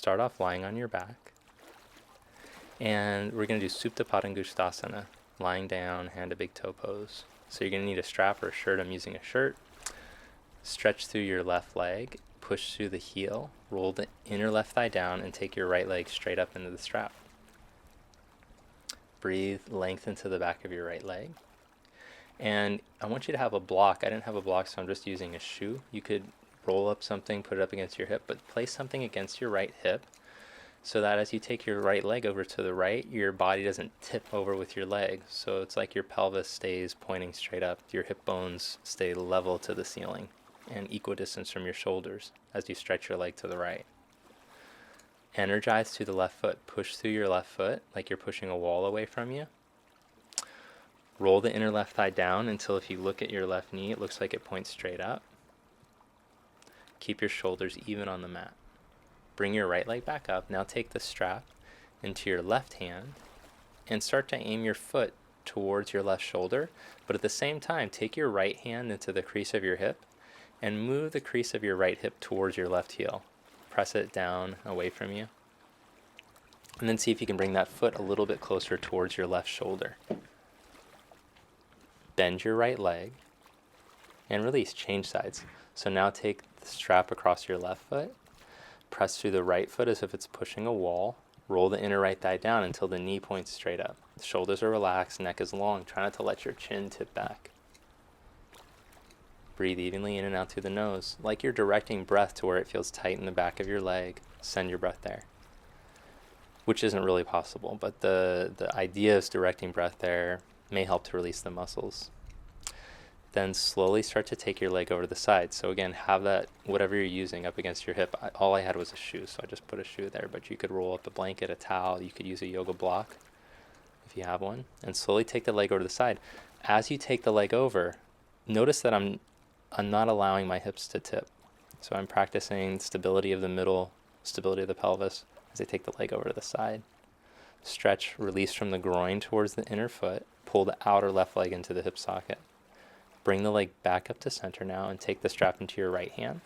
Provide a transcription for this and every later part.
start off lying on your back. And we're going to do Supta Padangusthasana, lying down, hand to big toe pose. So you're going to need a strap or a shirt. I'm using a shirt. Stretch through your left leg, push through the heel, roll the inner left thigh down, and take your right leg straight up into the strap. Breathe, lengthen to the back of your right leg. And I want you to have a block. I didn't have a block, so I'm just using a shoe. You could roll up something, put it up against your hip, but place something against your right hip so that as you take your right leg over to the right, your body doesn't tip over with your leg. So it's like your pelvis stays pointing straight up. Your hip bones stay level to the ceiling and equidistant from your shoulders as you stretch your leg to the right. Energize through the left foot. Push through your left foot like you're pushing a wall away from you. Roll the inner left thigh down until if you look at your left knee, it looks like it points straight up. Keep your shoulders even on the mat. Bring your right leg back up. Now take the strap into your left hand and start to aim your foot towards your left shoulder. But at the same time, take your right hand into the crease of your hip and move the crease of your right hip towards your left heel. Press it down away from you. And then see if you can bring that foot a little bit closer towards your left shoulder. Bend your right leg and release. Change sides. So now take the strap across your left foot. Press through the right foot as if it's pushing a wall. Roll the inner right thigh down until the knee points straight up. The shoulders are relaxed, neck is long. Try not to let your chin tip back. Breathe evenly in and out through the nose. Like you're directing breath to where it feels tight in the back of your leg. Send your breath there. Which isn't really possible, but the idea of directing breath there may help to release the muscles. Then slowly start to take your leg over to the side. So again, have that, whatever you're using, up against your hip. All I had was a shoe, so I just put a shoe there. But you could roll up a blanket, a towel. You could use a yoga block if you have one. And slowly take the leg over to the side. As you take the leg over, notice that I'm not allowing my hips to tip. So I'm practicing stability of the middle, stability of the pelvis as I take the leg over to the side. Stretch, release from the groin towards the inner foot. Pull the outer left leg into the hip socket. Bring the leg back up to center now and take the strap into your right hand.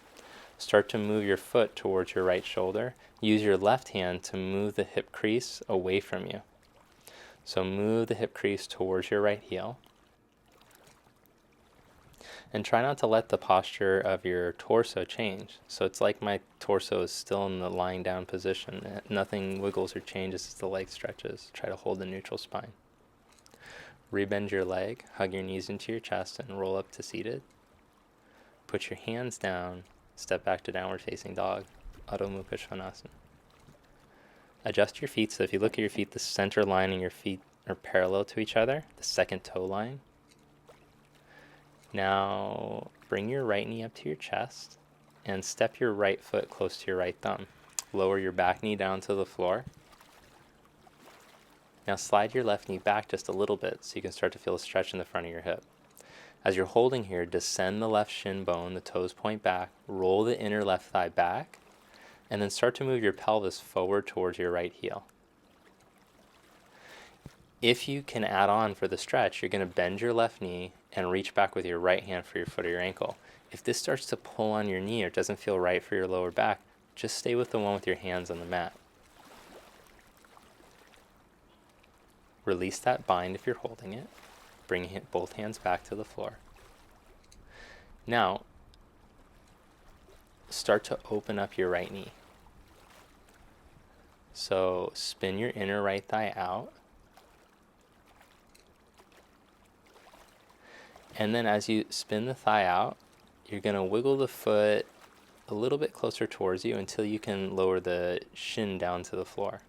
Start to move your foot towards your right shoulder. Use your left hand to move the hip crease away from you. So move the hip crease towards your right heel. And try not to let the posture of your torso change. So it's like my torso is still in the lying down position. Nothing wiggles or changes as the leg stretches. Try to hold the neutral spine. Rebend your leg, hug your knees into your chest, and roll up to seated. Put your hands down, step back to downward facing dog, Adho Mukha Svanasana. Adjust your feet so if you look at your feet, the center line and your feet are parallel to each other, the second toe line. Now bring your right knee up to your chest and step your right foot close to your right thumb. Lower your back knee down to the floor. Now slide your left knee back just a little bit so you can start to feel a stretch in the front of your hip. As you're holding here, descend the left shin bone, the toes point back, roll the inner left thigh back, and then start to move your pelvis forward towards your right heel. If you can add on for the stretch, you're going to bend your left knee and reach back with your right hand for your foot or your ankle. If this starts to pull on your knee or doesn't feel right for your lower back, just stay with the one with your hands on the mat. Release that bind if you're holding it. Bring both hands back to the floor. Now, start to open up your right knee. So spin your inner right thigh out. And then as you spin the thigh out, you're going to wiggle the foot a little bit closer towards you until you can lower the shin down to the floor.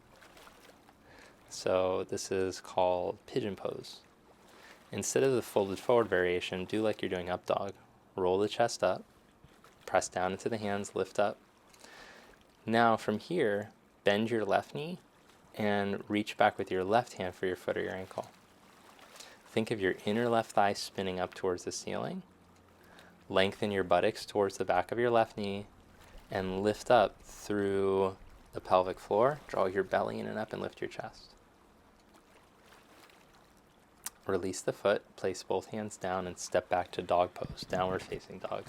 So this is called pigeon pose. Instead of the folded forward variation, do like you're doing up dog. Roll the chest up, press down into the hands, lift up. Now from here, bend your left knee and reach back with your left hand for your foot or your ankle. Think of your inner left thigh spinning up towards the ceiling. Lengthen your buttocks towards the back of your left knee and lift up through the pelvic floor. Draw your belly in and up and lift your chest. Release the foot, place both hands down and step back to dog pose, downward facing dog.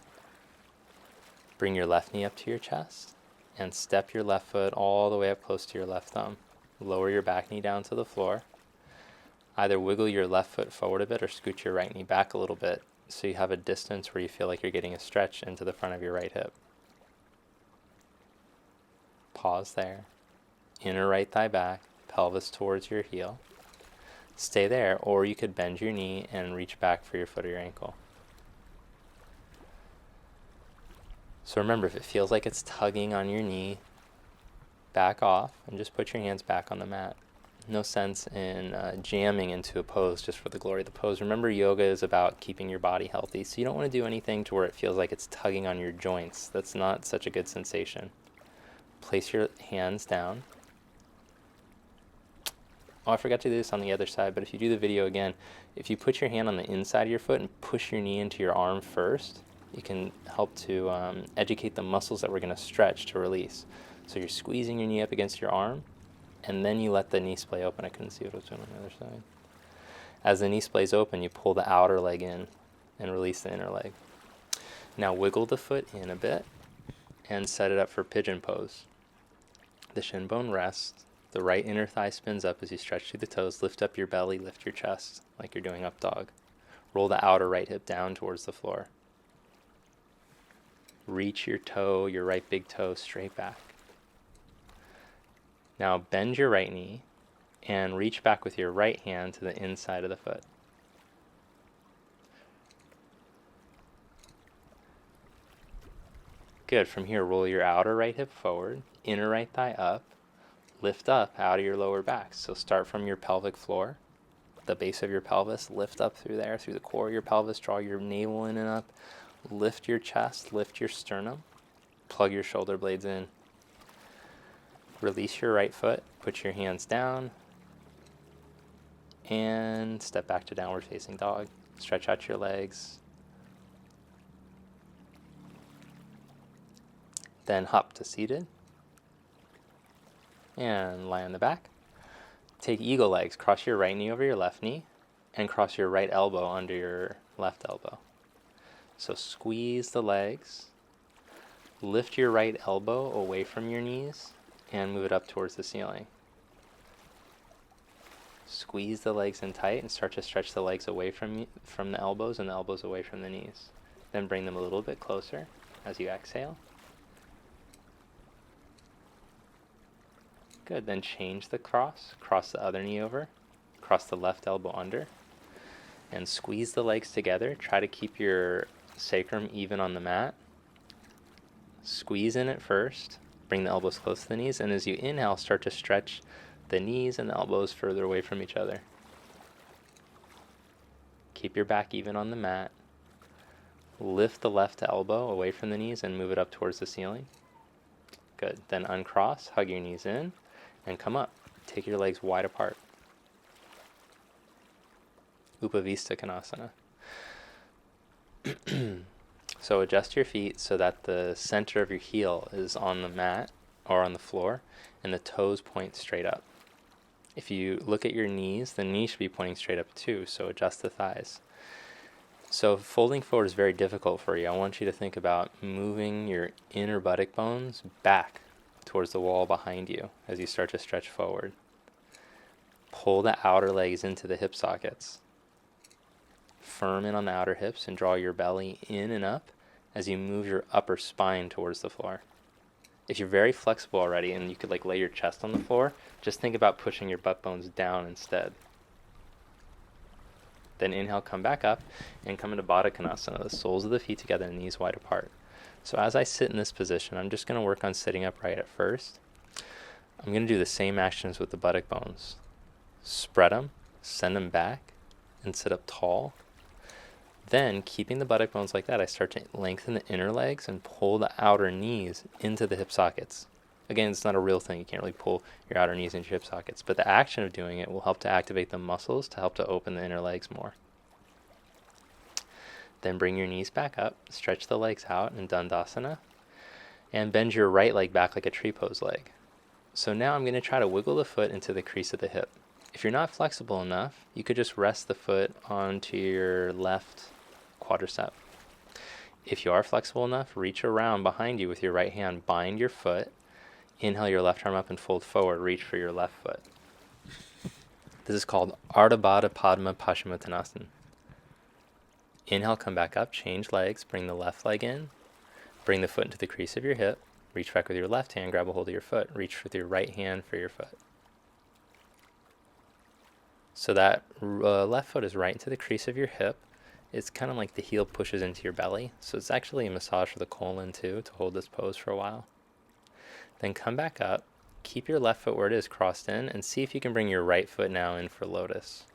Bring your left knee up to your chest. and step your left foot all the way up close to your left thumb. Lower your back knee down to the floor. Either wiggle your left foot forward a bit or scoot your right knee back a little bit so you have a distance where you feel like you're getting a stretch into the front of your right hip. Pause there. Inner right thigh back, pelvis towards your heel. Stay there, or you could bend your knee and reach back for your foot or your ankle. So remember, if it feels like it's tugging on your knee, back off and just put your hands back on the mat. No sense in jamming into a pose just for the glory of the pose. Remember, yoga is about keeping your body healthy, so you don't want to do anything to where it feels like it's tugging on your joints. That's not such a good sensation. Place your hands down. Oh, I forgot to do this on the other side, but if you do the video again, if you put your hand on the inside of your foot and push your knee into your arm first, you can help to educate the muscles that we're going to stretch to release. So you're squeezing your knee up against your arm, and then you let the knee splay open. I couldn't see what was doing on the other side. As the knee splays open, you pull the outer leg in and release the inner leg. Now wiggle the foot in a bit and set it up for pigeon pose. The shin bone rests. The right inner thigh spins up as you stretch through the toes. Lift up your belly, lift your chest like you're doing up dog. Roll the outer right hip down towards the floor. Reach your toe, your right big toe, straight back. Now bend your right knee and reach back with your right hand to the inside of the foot. Good. From here, roll your outer right hip forward, inner right thigh up, lift up out of your lower back. So start from your pelvic floor, the base of your pelvis, lift up through there, through the core of your pelvis, draw your navel in and up, lift your chest, lift your sternum, plug your shoulder blades in. Release your right foot, put your hands down, and step back to downward facing dog. Stretch out your legs. Then hop to seated. And lie on the back. Take eagle legs. Cross your right knee over your left knee and cross your right elbow under your left elbow. So squeeze the legs. Lift your right elbow away from your knees and move it up towards the ceiling. Squeeze the legs in tight and start to stretch the legs away from the elbows and the elbows away from the knees. Then bring them a little bit closer as you exhale. Good, then change the cross the other knee over, cross the left elbow under, and squeeze the legs together. Try to keep your sacrum even on the mat. Squeeze in at first, bring the elbows close to the knees, and as you inhale, start to stretch the knees and the elbows further away from each other. Keep your back even on the mat. Lift the left elbow away from the knees and move it up towards the ceiling. Good, then uncross, hug your knees in, and come up. Take your legs wide apart. Upavista Konasana. So adjust your feet so that the center of your heel is on the mat or on the floor and the toes point straight up. If you look at your knees, the knees should be pointing straight up too, so adjust the thighs. So folding forward is very difficult for you. I want you to think about moving your inner buttock bones back towards the wall behind you as you start to stretch forward. Pull the outer legs into the hip sockets. Firm in on the outer hips and draw your belly in and up as you move your upper spine towards the floor. If you're very flexible already and you could lay your chest on the floor, just think about pushing your butt bones down instead. Then inhale, come back up and come into Baddha Konasana, the soles of the feet together and knees wide apart. So as I sit in this position, I'm just going to work on sitting upright at first. I'm going to do the same actions with the buttock bones. Spread them, send them back, and sit up tall. Then, keeping the buttock bones like that, I start to lengthen the inner legs and pull the outer knees into the hip sockets. Again, it's not a real thing. You can't really pull your outer knees into your hip sockets, but the action of doing it will help to activate the muscles to help to open the inner legs more. Then bring your knees back up, stretch the legs out in Dandasana, and bend your right leg back like a tree pose leg. So now I'm going to try to wiggle the foot into the crease of the hip. If you're not flexible enough, you could just rest the foot onto your left quadricep. If you are flexible enough, reach around behind you with your right hand, bind your foot, Inhale your left arm up and fold forward. Reach for your left foot. This is called Ardha Baddha Padma Paschimottanasana. Inhale, come back up, change legs, bring the left leg in, bring the foot into the crease of your hip, reach back with your left hand, grab a hold of your foot, reach with your right hand for your foot. So that left foot is right into the crease of your hip. It's kind of like the heel pushes into your belly. So it's actually a massage for the colon too, to hold this pose for a while. Then come back up, keep your left foot where it is crossed in, and see if you can bring your right foot now in for Lotus.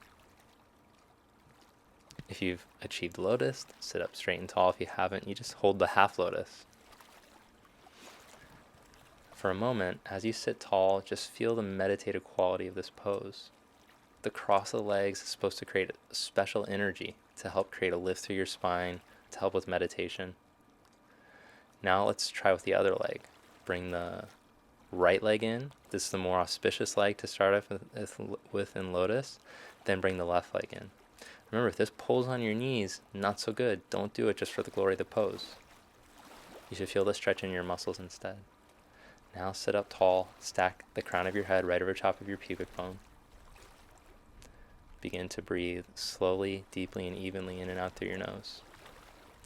If you've achieved Lotus, sit up straight and tall. If you haven't, you just hold the half Lotus. For a moment, as you sit tall, just feel the meditative quality of this pose. The cross of the legs is supposed to create a special energy to help create a lift through your spine, to help with meditation. Now let's try with the other leg. Bring the right leg in. This is the more auspicious leg to start off with in Lotus. Then bring the left leg in. Remember, if this pulls on your knees, not so good. Don't do it just for the glory of the pose. You should feel the stretch in your muscles instead. Now sit up tall, stack the crown of your head right over top of your pubic bone. Begin to breathe slowly, deeply, and evenly in and out through your nose.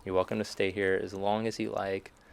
You're welcome to stay here as long as you like.